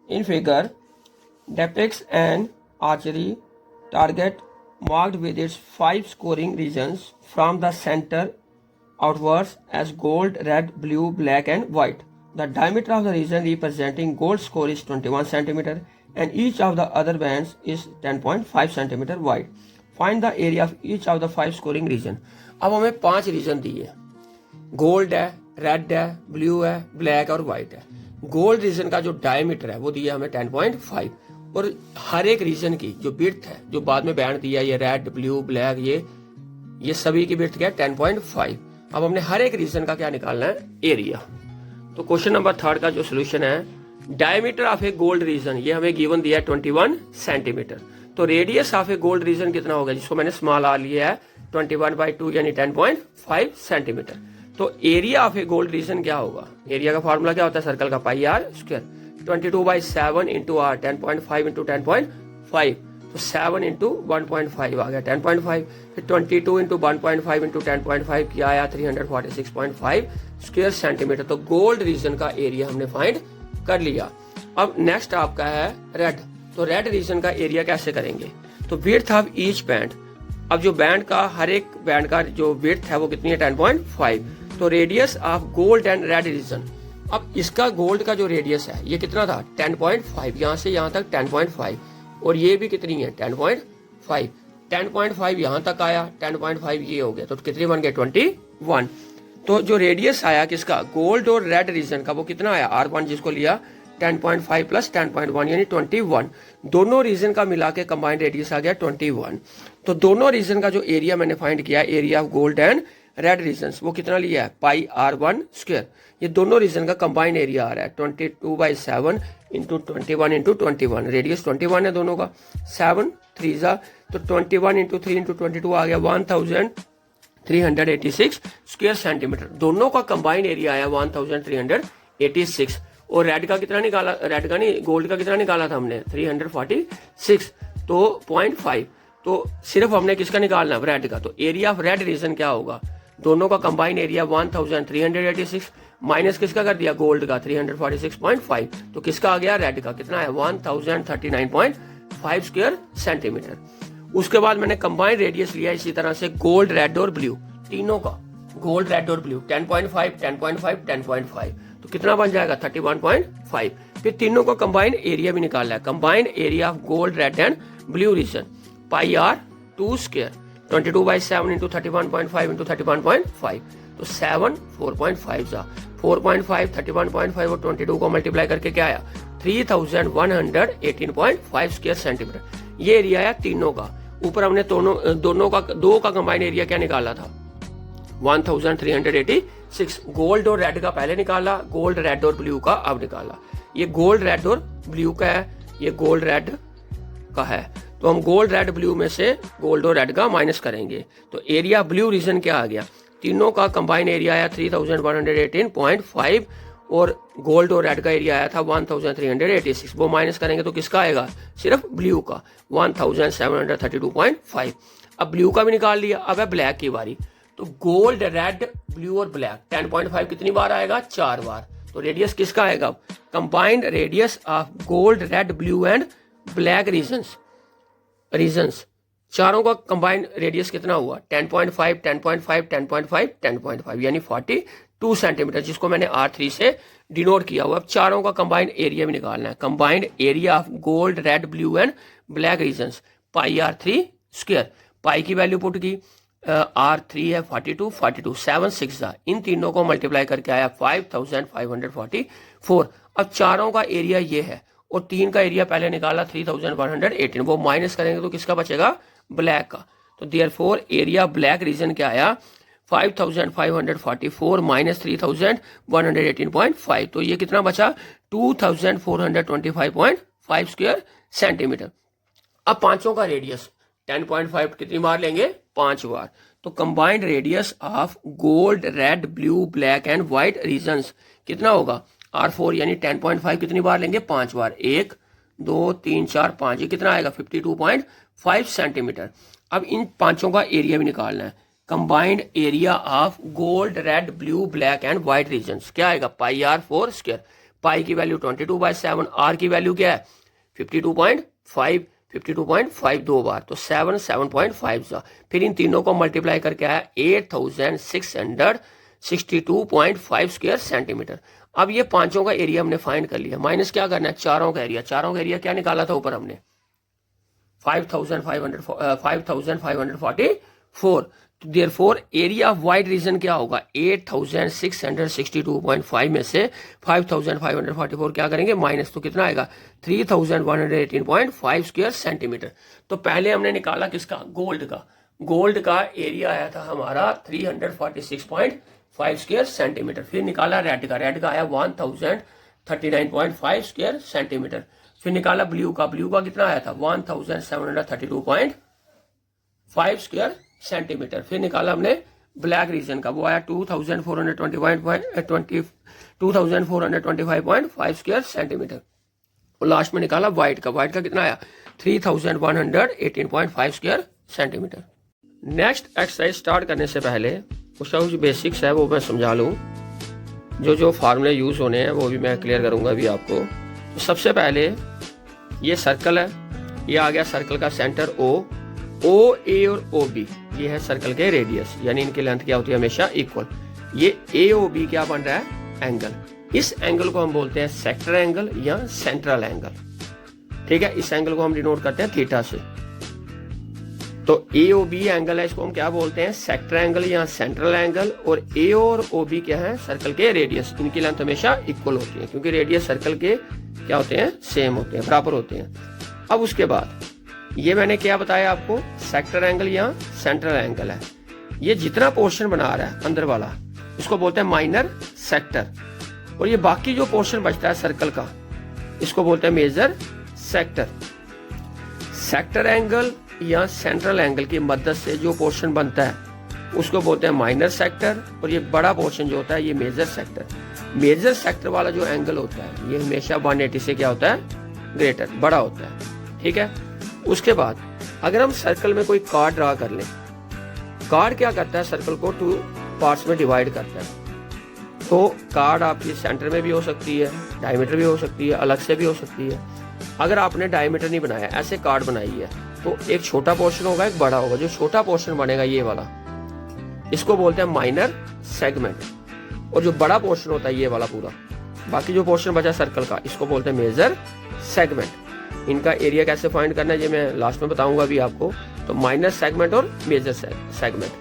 In figure depicts an archery target marked with its 5 scoring regions from the center outwards as gold, red, blue, black and white. The diameter of the region representing gold score is 21 cm and each of the other bands is 10.5 cm wide. Find the area of each of the 5 scoring region. अब हमें 5 reason दिए, gold है, red है, blue है, black और white है। Gold reason का जो डायमीटर है वो दिया हमें 10.5 और हर एक रीजन की जो विड्थ है, जो बाद में बैंड दिया, ये रेड, ब्लू, ब्लैक, ये सभी की विड्थ क्या है 10.5। अब हमने हर एक रीजन का क्या निकालना है, एरिया। तो क्वेश्चन नंबर 3 का जो सोल्यूशन है, diameter of A gold reason, ये हमें गिवन दिया है 21 सेंटीमीटर। तो radius of A gold reason कितना होगा, जिसको मैंने स्मॉल आर लिया है 21/2 यानी 10.5 सेंटीमीटर। तो area of A gold reason क्या होगा, एरिया का फॉर्मूला क्या होता है, सर्कल का pi r square, 22/7 into r, 10.5 into 10.5, तो 7 इंटू 1.5 आ गया 10.5, फिर 22 इंटू 1.5 इंटू 10.5 किया आया 346.5 स्क्वायर सेंटीमीटर। तो गोल्ड रीजन का एरिया हमने फाइंड कर लिया। अब नेक्स्ट आपका है रेड। तो रेड रीजन का एरिया कैसे करेंगे, तो विड्थ ऑफ ईच बैंड, अब जो बैंड का हर एक बैंड का जो विड्थ है वो कितनी है 10.5। तो radius of gold and red region, अब इसका गोल्ड का जो रेडियस है ये कितना था 10.5, यहां से यहां तक 10.5 और ये भी कितनी है 10.5, 10.5 यहां तक आया, 10.5 ये हो गया, तो कितनी बन गए 21। तो जो रेडियस आया किसका, गोल्ड और रेड रीजन का, वो कितना आया R1 जिसको लिया 10.5 प्लस 10.1 यानी 21। दोनों रीजन का मिला के कंबाइंड रेडियस आ गया 21। तो दोनों रीजन का जो एरिया मैंने फाइंड किया, area of gold and red region, वो कितना लिया है पाई R1 स्क्वायर। ये दोनों रीजन का कंबाइंड एरिया आ रहा है 22/7 इंटू 21 इंटू 21, रेडियस 21 है दोनों का, 7 3 जा, तो 21 इंटू 3 इंटू 22 आ गया 1386 स्क्वायर सेंटीमीटर। दोनों का कंबाइंड एरिया आया 1386। और रेड का कितना निकाला, रेड का नहीं गोल्ड का कितना निकाला था हमने 346, तो 0.5। तो सिर्फ हमने किसका निकालना है, रेड का। तो एरिया ऑफ रेड रीजन क्या होगा, दोनों का कंबाइंड एरिया 1386 माइनस किसका कर दिया, गोल्ड का 346.5, तो किसका आ गया, रेड का कितना है 1039.5 स्क्वायर सेंटीमीटर। उसके बाद मैंने कंबाइंड रेडियस लिया इसी तरह से गोल्ड, रेड और ब्लू, तीनों का, गोल्ड, रेड और ब्लू 10.5 10.5 10.5, तो कितना बन जाएगा 31.5। फिर तीनों का कंबाइंड एरिया भी निकालना है, combined area of gold, red and blue region pi R2 square, 22/7 into 31.5 into 31.5, तो 7 4.5 जा, 4.5 31.5 और 22 को मल्टीप्लाई करके क्या आया 3118.5 स्क्वायर सेंटीमीटर। ये एरिया है तीनों का। ऊपर हमने दोनों का दो का कंबाइंड एरिया क्या निकाला था 1386। गोल्ड और रेड का पहले निकाला, गोल्ड, रेड और ब्लू का अब निकाला। ये गोल्ड, रेड और ब्लू का है, ये गोल्ड, रेड का है, तो हम गोल्ड, रेड, ब्लू में से गोल्ड और रेड का माइनस करेंगे। तो एरिया ब्लू रीजन क्या आ गया, तीनों का कंबाइंड एरिया आया 3118.5 और गोल्ड और रेड का एरिया आया था 1386, वो माइनस करेंगे तो किसका आएगा, सिर्फ ब्लू का 1732.5। अब ब्लू का भी निकाल लिया, अब है ब्लैक की बारी। तो गोल्ड, रेड, ब्लू और ब्लैक 10.5 कितनी बार आएगा, 4 बार। तो रेडियस किसका आएगा, combined radius of gold, red, blue and black regions चारों का कंबाइंड रेडियस कितना हुआ 10.5 10.5 10.5 10.5 यानी 42 सेंटीमीटर, जिसको मैंने R3 से डिनोट किया हुआ। अब चारों का कंबाइंड एरिया भी निकालना है, combined area of gold, red, blue and black regions pi R3 square. Pi की वैल्यू पुट की, R3 है 42 7 6 जा, इन तीनों को मल्टीप्लाई करके आया 5544। अब चारों का एरिया ये है और 3 का एरिया पहले निकाला 3118, वो माइनस करेंगे तो किसका बचेगा, ब्लैक का। तो देयरफॉर एरिया ब्लैक रीजन क्या आया 5544 माइनस 3118.5, तो ये कितना बचा 2425.5 स्क्वायर सेंटीमीटर। अब पांचों का रेडियस 10.5 कितनी बार लेंगे, 5 बार। तो combined radius of gold, red, blue, black and white regions कितना होगा R4 यानी 10.5 कितनी बार लेंगे, 5 बार, 1 2 3 4 5, ये कितना आएगा 52.5 सेंटीमीटर। अब इन पांचों का एरिया भी निकालना है, combined area of gold, red, blue, black and white regions क्या आएगा पाई R4 स्क्वायर। पाई की वैल्यू 22/7, आर की वैल्यू क्या है 52.5, 52.5 दो बार, तो 7, 7.5 सा, फिर इन तीनों को मल्टीप्लाई करके आया 8662.5 स्क्वायर सेंटीमीटर। अब ये पांचों का एरिया हमने फाइंड कर लिया, माइनस क्या करना है चारों का एरिया। चारों का एरिया क्या निकाला था ऊपर हमने 5544। Therefore area of white region क्या होगा 8662.5 में से 5544 क्या करेंगे माइनस, तो कितना आएगा 3118.5 स्क्वायर सेंटीमीटर। तो पहले हमने निकाला किसका गोल्ड का, गोल्ड का एरिया आया था हमारा 346.5 स्क्वायर सेंटीमीटर। फिर निकाला रेड का, रेड का आया 1039.5 स्क्वायर सेंटीमीटर। फिर निकाला ब्लू का, ब्लू का कितना आया था 1732.5 स्क्वायर सेंटीमीटर। फिर निकाला हमने ब्लैक रीजन का, वो आया 2425.5 स्क्वायर सेंटीमीटर। और लास्ट में निकाला व्हाइट का, व्हाइट का कितना आया 3118.5 square centimetre. Next exercise start करने से पहले कुछ बेसिक्स है वो मैं समझा लूँ, जो फार्मूले यूज होने हैं वो भी मैं क्लियर करूंगा अभी आपको। तो सबसे पहले ये सर्कल है, ये आ गया सर्कल का सेंटर ओ ए और ओ बी, ये है सर्कल के रेडियस, यानी इनकी लेंथ क्या होती है हमेशा इक्वल। ये ए ओ बी क्या बन रहा है एंगल, इस एंगल को हम बोलते हैं सेक्टर एंगल या सेंट्रल एंगल, ठीक है। इस एंगल को हम डिनोट करते हैं थीटा से। तो ए ओ बी एंगल है, इसको हम क्या बोलते हैं सेक्टर एंगल या सेंट्रल एंगल। और ए और ओ बी क्या है सर्कल के रेडियस, इनकी लेंथ हमेशा इक्वल होती है क्योंकि रेडियस सर्कल के क्या होते हैं सेम होते हैं, बराबर होते हैं। अब उसके बाद ये मैंने क्या बताया आपको सेक्टर एंगल या सेंट्रल एंगल है, ये जितना पोर्शन बना रहा है अंदर वाला इसको बोलते हैं माइनर सेक्टर, और ये बाकी जो पोर्शन बचता है सर्कल का इसको बोलते हैं मेजर सेक्टर। सेक्टर एंगल या सेंट्रल एंगल की मदद से जो पोर्शन बनता है उसको बोलते हैं माइनर सेक्टर, और ये बड़ा पोर्शन जो होता है ये मेजर सेक्टर। मेजर सेक्टर वाला जो एंगल होता है ये हमेशा 180 से क्या होता है ग्रेटर, बड़ा होता है, ठीक है। उसके बाद अगर हम सर्कल में कोई कार्ड ड्रा कर लें, कार्ड क्या करता है सर्कल को 2 पार्ट्स में डिवाइड करता है। तो कार्ड आपकी सेंटर में भी हो सकती है, डायमीटर भी हो सकती है, अलग से भी हो सकती है। अगर आपने डायमीटर नहीं बनाया, ऐसे कार्ड बनाई है, तो एक छोटा पोर्शन होगा एक बड़ा होगा। जो छोटा पोर्शन बनेगा ये वाला, इसको बोलते हैं माइनर सेगमेंट, और जो बड़ा पोर्शन होता है ये वाला पूरा, बाकी जो पोर्शन बचा सर्कल का इसको बोलते हैं मेजर सेगमेंट। इनका एरिया कैसे फाइंड करना है ये मैं लास्ट में बताऊंगा अभी आपको। तो माइनर सेगमेंट और मेजर सेगमेंट।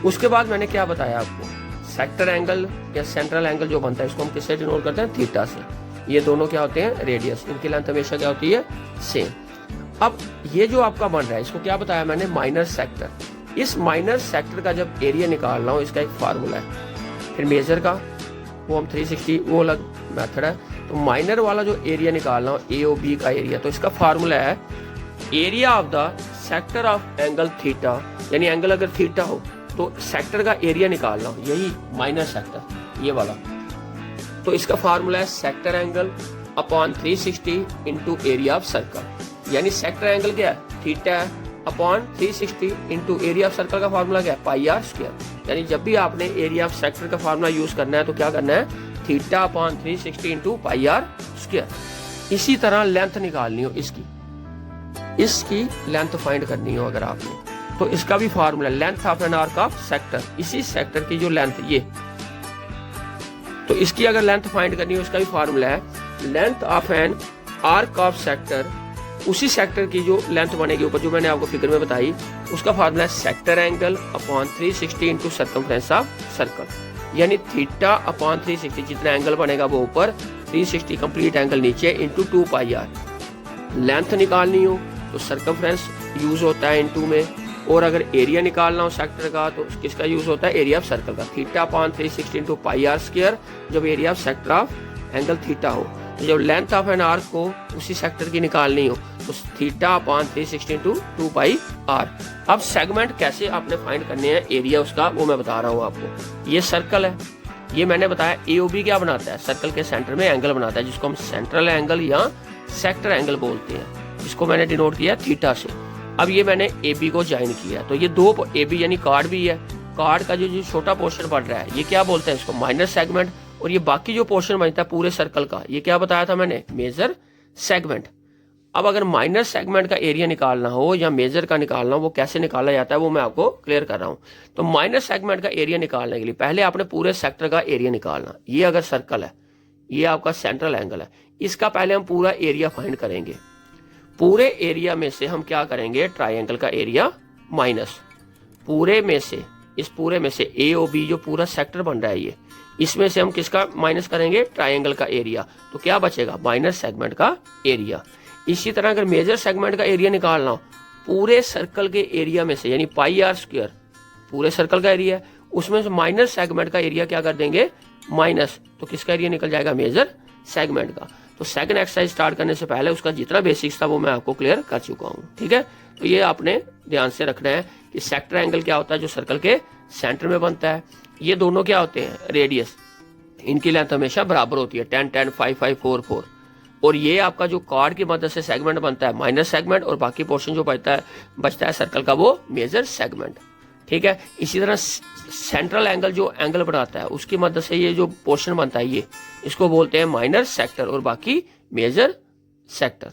उसके बाद मैंने क्या बताया आपको सेक्टर एंगल या सेंट्रल एंगल जो बनता है इसको हम किससे डिनोट करते हैं थीटा से। ये दोनों क्या होते हैं रेडियस, इनकी लेंथ हमेशा क्या होती है सेम। अब ये जो आपका बन रहा है इसको क्या बताया मैंने माइनर सेक्टर। इस माइनर सेक्टर का जब एरिया निकालना हो इसका एक फार्मूला है। फिर मेजर का वो हम 360 वो अलग मेथड है। तो माइनर वाला जो एरिया निकालना हो ए ओ बी का एरिया, तो इसका फार्मूला है area of the sector of angle theta, यानी एंगल अगर थीटा हो तो सेक्टर का एरिया निकालना हो, यही माइनर सेक्टर ये वाला। तो इसका फार्मूला है sector angle upon 360 into area of circle, यानी सेक्टर एंगल क्या है थीटा है upon 360 into area of circle का फार्मूला क्या है पाई आर स्क्वायर। यानी जब भी आपने एरिया ऑफ सेक्टर का फार्मूला यूज करना है तो क्या करना है theta upon 360 into pi r square. इसी तरह लेंथ निकालनी हो इसकी लेंथ फाइंड करनी हो अगर आपने, तो इसका भी formula length of an arc of sector, इसी सेक्टर की जो लेंथ ये, तो इसकी अगर लेंथ फाइंड करनी हो इसका भी फार्मूला है length of an arc of sector, उसी सेक्टर की जो लेंथ बनेगी ऊपर जो मैंने आपको फिगर में बताई उसका फार्मूला है sector angle upon 360 into circumference of circle, यानी थीटा अपॉन 360 जितना एंगल बनेगा वो ऊपर, 360 कंप्लीट एंगल नीचे इंटू 2 पाई आर। लेंथ निकालनी हो तो सर्कमफ्रेंस यूज होता है इंटू में, और अगर एरिया निकालना हो सेक्टर का तो किसका यूज होता है एरिया ऑफ सर्कल का, theta upon 360 into pi r square जब area of sector of angle theta हो। तो जब लेंथ ऑफ एन आर्क को उसी सेक्टर की निकालनी हो तो theta upon 360 into 2 pi r. अब सेगमेंट कैसे आपने फाइंड करने हैं एरिया उसका वो मैं बता रहा हूँ आपको। ये सर्कल है, ये मैंने बताया एओबी क्या बनाता है सर्कल के सेंटर में एंगल बनाता है जिसको हम सेंट्रल एंगल या सेक्टर एंगल बोलते हैं, जिसको मैंने डिनोट किया थीटा से। अब ये मैंने ए बी को ज्वाइन किया तो ये दो ए बी यानी कार्ड भी है, कार्ड का जो छोटा पोर्शन बढ़ रहा है ये क्या बोलते हैं इसको माइनर सेगमेंट, और ये बाकी जो पोर्शन बचता है पूरे सर्कल का, ये क्या बताया था मैंने, मेजर सेगमेंट। अब अगर माइनर सेगमेंट का एरिया निकालना हो या मेजर का निकालना हो, वो कैसे निकाला जाता है वो मैं आपको क्लियर कर रहा हूं। तो माइनर सेगमेंट का एरिया निकालने के लिए पहले आपने पूरे सेक्टर का एरिया निकालना। ये अगर सर्कल है, ये आपका सेंट्रल एंगल है, इसका पहले हम पूरा एरिया फाइंड करेंगे। पूरे एरिया में से हम क्या करेंगे, ट्राइंगल का एरिया माइनस पूरे में से, इस पूरे में से ए ओ बी जो पूरा सेक्टर बन रहा है ये, इसमें से हम किसका माइनस करेंगे, ट्राइंगल का एरिया। तो क्या बचेगा, माइनर सेगमेंट का एरिया। इसी तरह अगर मेजर सेगमेंट का एरिया निकालना हो, पूरे सर्कल के एरिया में से, यानी पाई आर स्क्वायर पूरे सर्कल का एरिया है, उसमें से माइनर सेगमेंट का एरिया क्या कर देंगे, माइनस। तो किसका एरिया निकल जाएगा, मेजर सेगमेंट का। तो सेकंड एक्सरसाइज स्टार्ट करने से पहले उसका जितना बेसिक्स था वो मैं आपको क्लियर कर चुका हूँ। ठीक है, तो ये आपने ध्यान से रखना है कि सेक्टर एंगल क्या होता है, जो सर्कल के सेंटर में बनता है। ये दोनों क्या होते हैं, रेडियस, इनकी लेंथ हमेशा बराबर होती है, 10 10 5 5 4 4। और ये आपका जो कार्ड की मदद से सेगमेंट बनता है, माइनर सेगमेंट, और बाकी पोर्शन जो बचता है सर्कल का, वो मेजर सेगमेंट। ठीक है, इसी तरह सेंट्रल एंगल जो एंगल बनाता है, उसकी मदद से ये जो पोर्शन बनता है, ये इसको बोलते हैं माइनर सेक्टर और बाकी मेजर सेक्टर।